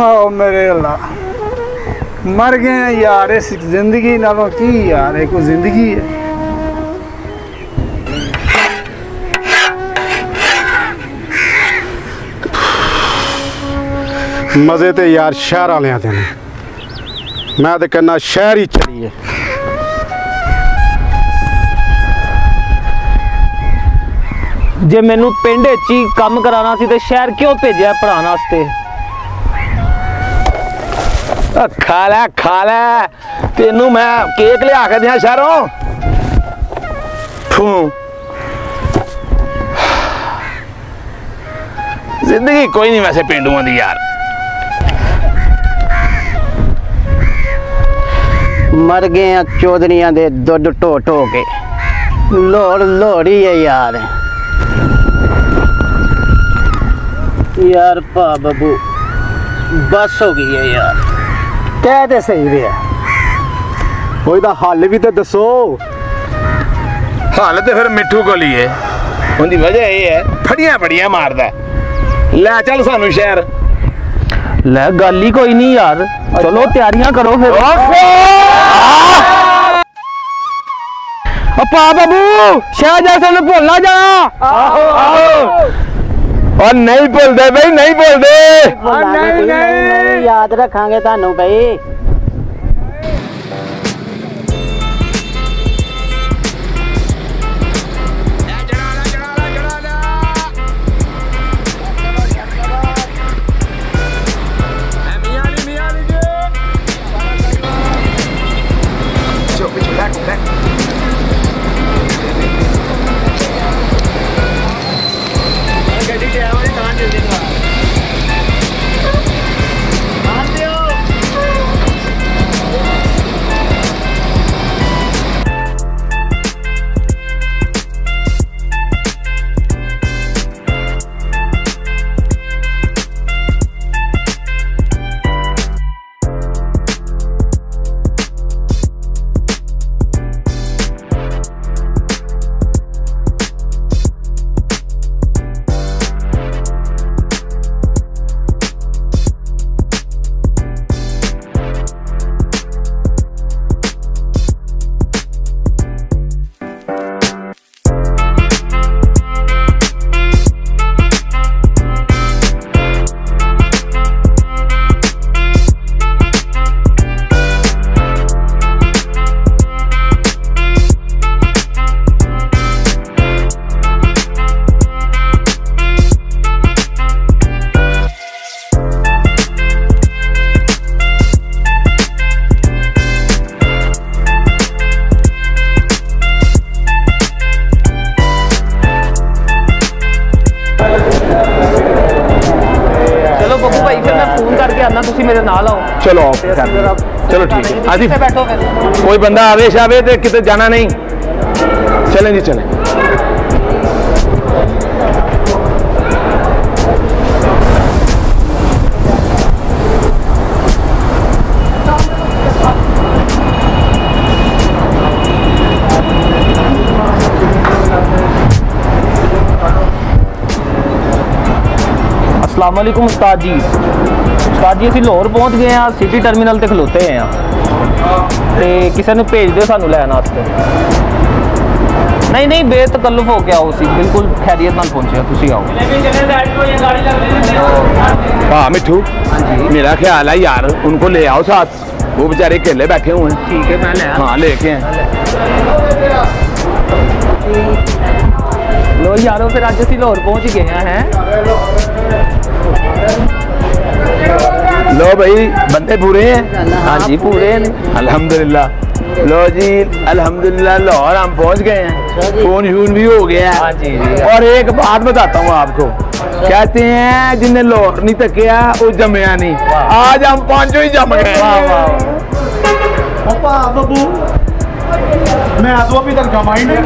आओ मेरे अल्लाह मर गए यार। इस जिंदगी नालों की यार एक जिंदगी है। मजे तो यार शहर वाले आते हैं। मैं तो कहना शहर ही चलिए। जे मैनू पिंड ही काम कराना सी ते शहर क्यों भेजा पढ़ाने वास्ते? खा लै तेनू मैं केक लिया के दिया शहरों। जिंदगी कोई नहीं वैसे पेंडुओं दी यार। मर गए चौधरिया दे दुध ढो ढो के। लोड़ लोड़ी है यार। यार भा बबू बस हो गई है यार। कह ते सही रहा। ओदा हल भी तो दसो। हल तो फिर मिठू को लिए उनकी वजह यह है फड़ियां बड़ियां मारदा। लै चल सानू शहर। लै गल ही कोई नहीं यार। चलो तैयारियां करो फिर। पा बाबू शहर जैसे भूलना जा। और नहीं भूलते भाई नहीं भूलते। नहीं याद रखांगे थानू भाई। मेरे नाल आओ। चलो चलो ठीक है। आदि बैठो फिर। कोई बंदा आवेश आवे तो कितने जाना नहीं। चलें जी चलें। अस्सलाम वालेकुम उस्ताद जी। उस्ताद जी ਅਸੀਂ ਲਾਹੌਰ पहुंच गए हैं। सिटी टर्मिनल ते खलोते हैं ते किसी ने भेज दो सानू लैन वास्ते। नहीं नहीं बेतकल्लुफ हो गया उसी बिल्कुल खैरियत नाल पहुंचे तुसी आओ। हाँ मिठू मेरा ख्याल है यार उनको ले आओ साथ। वो बेचारे अकेले बैठे हुए हैं। ठीक है मैं ले हाँ लेके हैं। लो यारो फिर अज असीं लाहौर पहुंच गए हैं। लो भाई बंदे पूरे हैं। हाँ जी पूरे हैं अल्हम्दुलिल्लाह। लो जी अल्हम्दुलिल्लाह लाहौर हम पहुंच गए हैं। फोन शून भी हो गया है। हाँ जी और एक बात बताता हूँ आपको। कहते हैं जिन्हें लाहौर नहीं तकिया वो जमया नहीं। आज हम पांचों ही जम गए। बाबू मैं आज अभी तक जमा ही नहीं।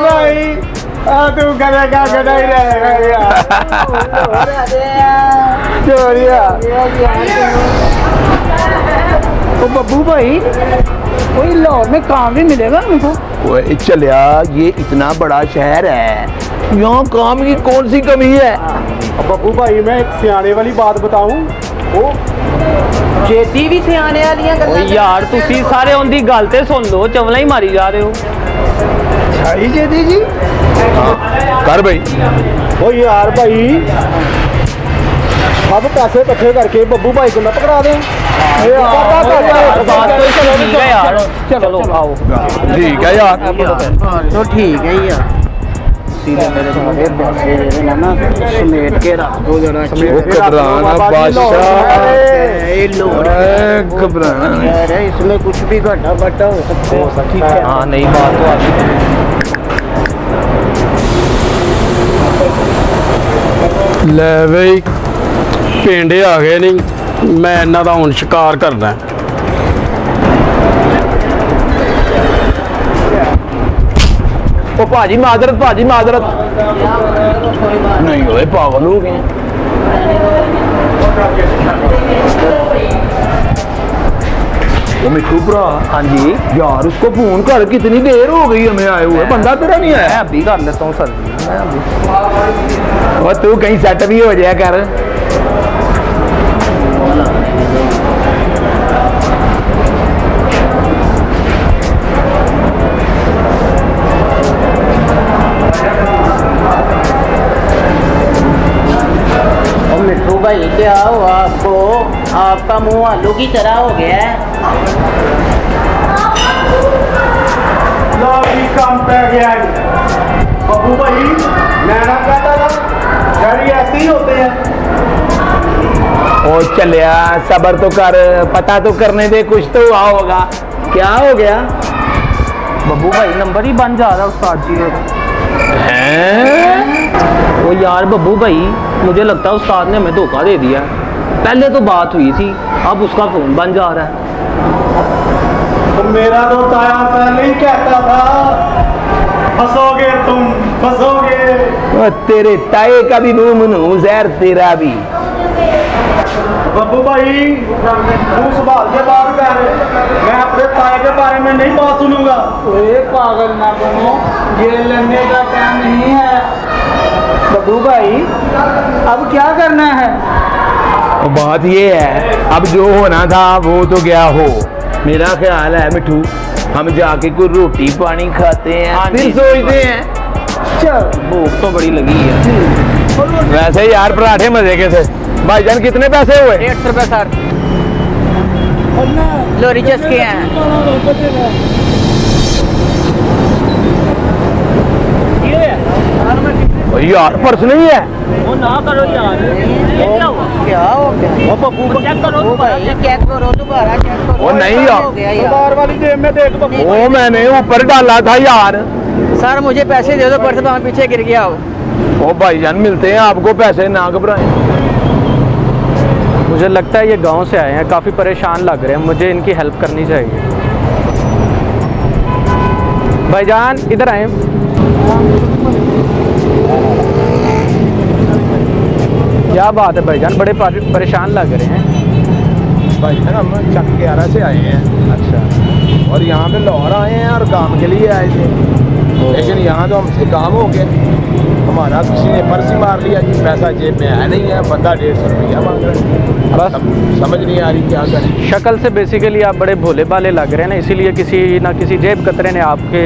भाई तू करेगा कदा ही रहेगा ओ बब्बू भाई कोई लाहौर में काम भी मिलेगा उनको? ओए चलिया, ये इतना बड़ा शहर है, यहाँ काम की कौन सी कमी है? बब्बू भाई मैं एक सियाने वाली बात बताऊं, वो चेती भी सियाने वालियां ਓ ਯਾਰ ਤੁਸੀਂ ਸਾਰੇ ਉਹਦੀ ਗੱਲ ਤੇ ਸੁਣ ਲਓ, ਚਵਲਾ ਹੀ ਮਾਰੀ ਜਾ ਰਹੇ ਹੋ। शाही जेदी जी कर भाई। ओ यार भाई सब पैसे इकट्ठे करके बब्बू भाई को न पकड़ा दें। बात तो ठीक है यार, चलो आओ। ठीक है यार, तो ठीक है यार, सीधे मेरे सामने पैसे दे देना ना, समेट के रख दो जरा। घबराना बादशाह, ये लोड घबराना यार, इसमें कुछ भी घटा बटा हो सकता है। हाँ नहीं बात तो आपकी। ਲੈ ਬਈ ਪਿੰਡ ਆ ਗਏ ਨਹੀਂ, ਮੈਂ ਇਹਨਾਂ ਦਾ ਹੁਣ ਸ਼ਿਕਾਰ ਕਰਨਾ। ओ भाजी माजरत, भाजी माजरत। नहीं ओए पागल हो गए। ओ मिठू भरा, हाँ जी यार उसको फोन कर, कितनी देर हो गई हमें आए हुए, बंदा तेरा नहीं मैं आया। अभी कर लेता हूँ सर। और तू कहीं सेट भी हो जाया कर। मिट्टू भाई क्या हुआ आपको? आपका मुंह आलू की तरह हो गया है। लो भी काम पे गया बब्बू भाई, मैं ना कहता था शहरी ऐसे ही होते हैं। ओ चलिया सबर तो कर, पता तो करने दे, कुछ तो हुआ होगा। क्या हो गया? बब्बू भाई नंबर ही बन जा रहा है उस्ताद जी का। हैं? वो यार बब्बू भाई, मुझे लगता है उस्ताद ने हमें धोखा दे दिया। पहले तो बात हुई थी, अब उसका फोन बन जा रहा है। तो मेरा तो ताया पहले ही कहता था फंसोगे तुम, फंसोगे। ओ तेरे ताए का भी मुंह मुनू, जहर तेरा भी। बब्बू भाई तू संभाल के बात कर, मैं अपने ताए के बारे में नहीं बात सुनूंगा। ओए पागल ना बनो, ये लड़ने का टाइम नहीं है। बब्बू भाई अब क्या करना है? और बात ये है, अब जो होना था वो तो गया हो। मेरा ख्याल है मिठू, हम जाके कोई रोटी पानी खाते हैं, हाँ फिर जी। सोचते हैं। चल भूख तो बड़ी लगी है। वैसे यार पराठे मजे के थे। भाईजान कितने पैसे हुए? 150 रुपये सर, लोरी चस्के हैं। ओ यार पर्स नहीं है। वो ना करो यार, ये क्या हुआ? क्या हो गया? चेक करो ओ भाई चेक करो, दोबारा चेक करो। ओ नहीं क्या यार। हो गया यार? बार वाली जेब में देख बब्बू। वो मैंने ऊपर डाला था यार। सर मुझे पैसे दे दो, पर्स में पीछे गिर गया हो। ओ भाईजान मिलते हैं आपको पैसे, ना घबराएं। मुझे लगता है ये गांव से आए हैं, काफ़ी परेशान लग रहे हैं, मुझे इनकी हेल्प करनी चाहिए। भाईजान इधर आए। क्या बात है भाईजान, बड़े परेशान लग रहे हैं। भाईजान हम चक 11 से आए हैं। अच्छा, और यहाँ पे लाहौर आए हैं और काम के लिए आए थे, लेकिन यहाँ तो हमसे काम हो गया। हमारा किसी ने पर्स ही मार लिया जी, पैसा जेब में है नहीं है, बंदा 150 रुपया मांग रहा है। बस समझ नहीं आ रही क्या करें। शक्ल से बेसिकली आप बड़े भोले भाले लग रहे हैं ना, इसीलिए किसी ना किसी जेब कतरे ने आपके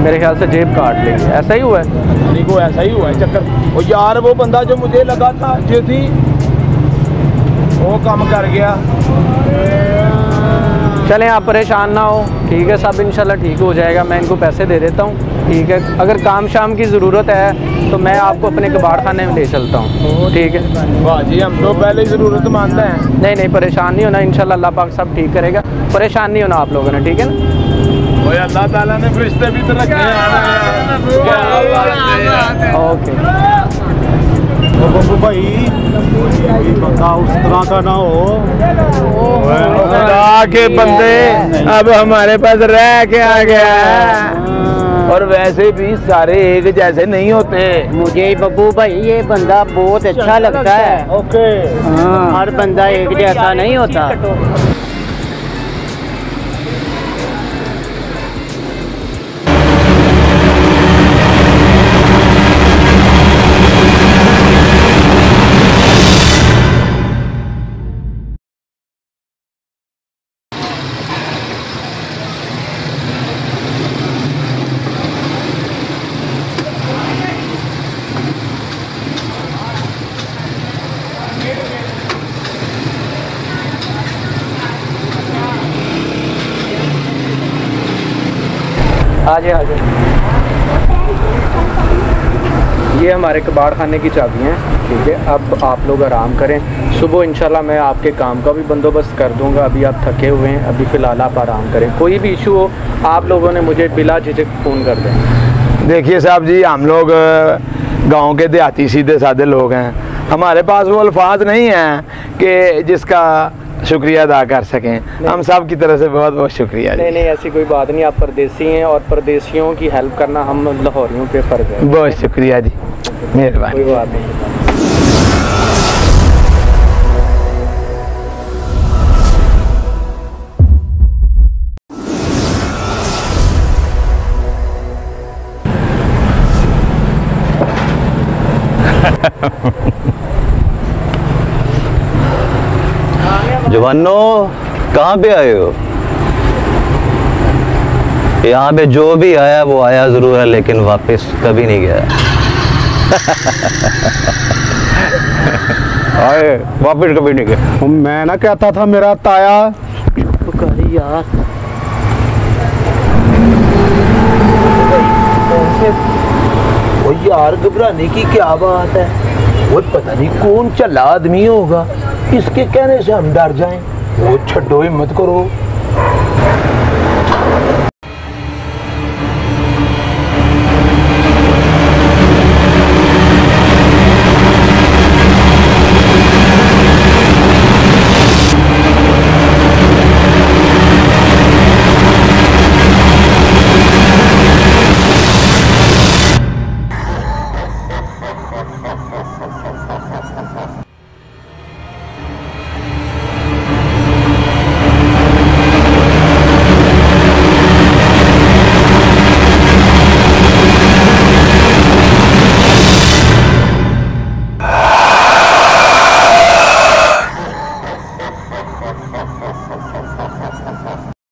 मेरे ख्याल से जेब काट ली है। ऐसा ही हुआ है? नहीं को ऐसा ही हुआ है चक्कर। और यार वो बंदा जो मुझे लगा था जो थी वो काम कर गया। चलें आप परेशान ना हो, ठीक है, सब इंशाल्लाह ठीक हो जाएगा। मैं इनको पैसे दे देता हूँ, ठीक है। अगर काम शाम की ज़रूरत है तो मैं आपको अपने कबाड़ खाने में ले चलता हूँ, ठीक है। वाह जी, हम तो पहले ही ज़रूरत मानते हैं। नहीं नहीं परेशान नहीं होना, इंशाल्लाह अल्लाह पाक सब ठीक करेगा। परेशान नहीं होना आप लोगों ने, ठीक है ना। ओए अल्लाह ताला ने फरिश्ते भी तो रखे हैं। ओके। तो बब्बू भाई ये बंदा उस तरह का ना हो। खुदा के बंदे अब हमारे पास रह के आ गया है। और वैसे भी सारे एक जैसे नहीं होते। मुझे बब्बू भाई ये बंदा बहुत अच्छा लगता है। ओके हाँ, हर बंदा एक जैसा नहीं होता। आ जाए आ जाए। ये हमारे कबाड़ खाने की चाबी हैं, ठीक है। अब आप लोग आराम करें, सुबह इंशाल्लाह मैं आपके काम का भी बंदोबस्त कर दूंगा। अभी आप थके हुए हैं, अभी फ़िलहाल आप आराम करें। कोई भी इशू हो आप लोगों ने मुझे बिला झिझक फ़ोन कर दें। देखिए साहब जी, हम लोग गांव के देहाती सीधे साधे लोग हैं, हमारे पास वो अल्फाज नहीं हैं कि जिसका शुक्रिया अदा कर सकें। हम सब की तरफ से बहुत बहुत शुक्रिया। नहीं नहीं, ऐसी कोई बात नहीं। आप परदेसी हैं और परदेसियों की हेल्प करना हम लाहौरियों पे फ़र्ज़ है। बहुत शुक्रिया जी, मेहरबानी। कोई बात नहीं। जवानो, कहाँ पे आए हो? यहाँ पे जो भी आया वो आया ज़रूर है, लेकिन वापस कभी नहीं गया। आए वापस कभी नहीं गया। मैं ना कहता था मेरा ताया यार वो यार घबराने की क्या बात है? वो पता नहीं कौन चला आदमी होगा, इसके कहने से हम डर जाएं। वो छड्डो, हिम्मत करो।